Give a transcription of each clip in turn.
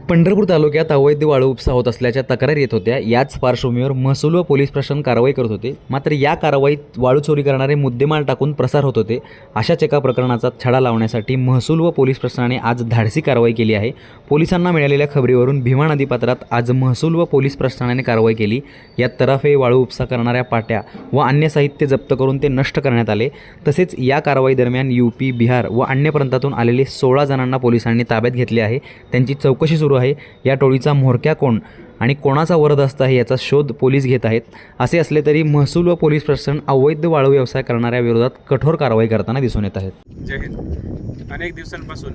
पंढरपूर तालुक्यात अवैध वाळू उपसा होत असल्याच्या तक्रारी येत होत्या। याच पार्श्वभूमीवर महसूल व पोलीस प्रशासन कारवाई करत होते। मात्र या कारवाईत वाळू चोरी करणारे मुद्देमाल टाकून प्रसार होत होते। अशाच एका प्रकरणाचा छडा लावण्यासाठी महसूल व पोलीस प्रशासनाने आज धाडसी कारवाई केली आहे। पोलिसांना मिळालेल्या खबरीवरून भीमा नदीपात्रात आज महसूल व पोलीस प्रशासनाने कारवाई केली। यात तराफे, वाळू उपसा करणाऱ्या पाट्या व अन्य साहित्य जप्त करून ते नष्ट करण्यात आले। तसेच या कारवाई दरम्यान यूपी, बिहार व अन्य प्रांतातून आलेले 16 जणांना पोलिसांनी ताब्यात घेतले आहे। त्यांची चौकशी सुरू आहे। या टोळीचा म्होरक्या कोण आणि कोणाचा वरदहस्त आहे याचा शोध पोलीस घेत आहेत। असे असले तरी महसूल व पोलीस प्रशासन अवैध वाळू व्यवसाय करणाऱ्या विरोधात कठोर कारवाई करताना दिसून येत आहेत। जय हिंद। अनेक दिवसांपासून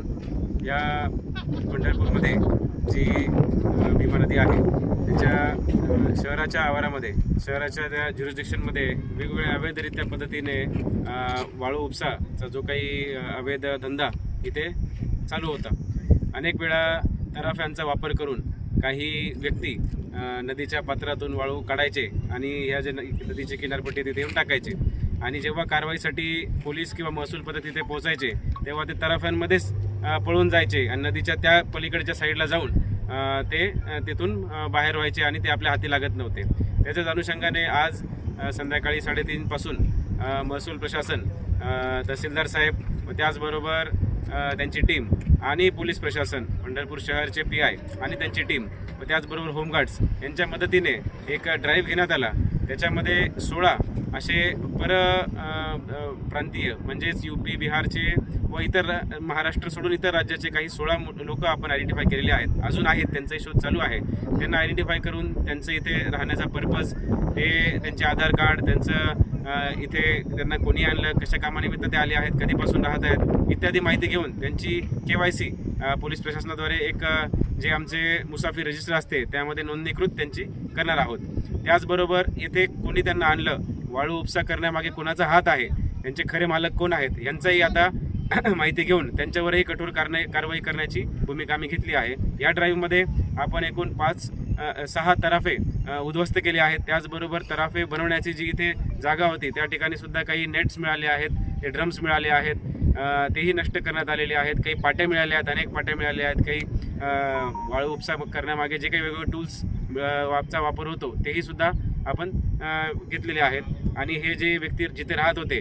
या पंढरपूरमध्ये जी भीमा नदी आहे त्याच्या शहराच्या आवारामध्ये, शहराच्या त्या ज्युरिस्डिक्शनमध्ये वेगवेगळ्या अवैधरित्या पद्धतीने वाळू उपसाचा जो काही अवैध धंदा इथे चालू होता। अनेक वेळा तराफ्यांचा वापर करून काही व्यक्ती नदीच्या पात्रातून वाळू काढायचे आणि ह्या जे नदीची किनारपट्टी तिथे येऊन टाकायचे आणि जेव्हा कारवाईसाठी पोलीस किंवा महसूल पथक तिथे पोहोचायचे तेव्हा ते तराफ्यांमध्येच पळून जायचे आणि नदीच्या त्या पलीकडच्या साईडला जाऊन ते तिथून बाहेर व्हायचे आणि ते आपल्या हाती लागत नव्हते। त्याच्याच अनुषंगाने आज संध्याकाळी 3:30 पासून महसूल प्रशासन, तहसीलदार साहेब व त्याचबरोबर त्यांची टीम आणि पोलीस प्रशासन, पंढरपूर शहरचे PI आणि त्यांची टीम व त्याचबरोबर होमगार्ड्स यांच्या मदतीने एक ड्राईव्ह घेण्यात आला। त्याच्यामध्ये 16 असे प्रांतीय म्हणजेच UP, बिहारचे व इतर महाराष्ट्र सोडून इतर राज्याचे काही 16 लोक आपण आयडेंटिफाय केलेले आहेत। अजून आहेत, त्यांचा शोध चालू आहे। त्यांना आयडेंटिफाय करून त्यांचं इथे राहण्याचा पर्पज, ते त्यांचे आधार कार्ड, त्यांचं इथे त्यांना कोणी आणलं, कशा कामानिमित्त ते आले आहेत, कधीपासून राहत आहेत इत्यादी माहिती घेऊन त्यांची KYC पोलीस प्रशासनाद्वारे एक जे आमचे मुसाफिर रजिस्टर असते त्यामध्ये नोंदणीकृत त्यांची करणार आहोत। त्याचबरोबर इथे कोणी त्यांना आणलं, वाळू उपसा करण्यामागे कोणाचा हात आहे, त्यांचे खरे मालक कोण आहेत यांचाही आता माहिती घेऊन त्यांच्यावरही कठोर कारवाई करण्याची भूमिका आम्ही घेतली आहे। या ड्राईव्हमध्ये आपण एकूण 6 तराफे उद्ध्वस्त केले आहेत। त्याचबरोबर तराफे बनवण्याची जी इथे जागा होती त्या ठिकाणी सुद्धा काही नेट्स मिळाले आहेत, ते ड्रम्स मिळाले आहेत, तेही नष्ट करण्यात आलेले आहेत। काही पाट्या मिळाल्या आहेत, अनेक पाट्या मिळाल्या आहेत। काही वाळू उपसा करण्यामागे जे काही वेगवेगळे टूल्स चा वापर होतो तेही सुद्धा आपण घेतलेले आहेत आणि हे जे व्यक्ती जिथे राहत होते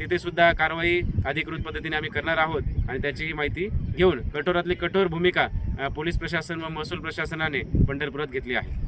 तिथे सुद्धा कारवाई अधिकृत पद्धतीने आम्ही करणार आहोत आणि त्याचीही माहिती घेऊन कठोरातली कठोर भूमिका पोलीस प्रशासन व महसूल प्रशासनाने पंढरपुरात घेतली आहे।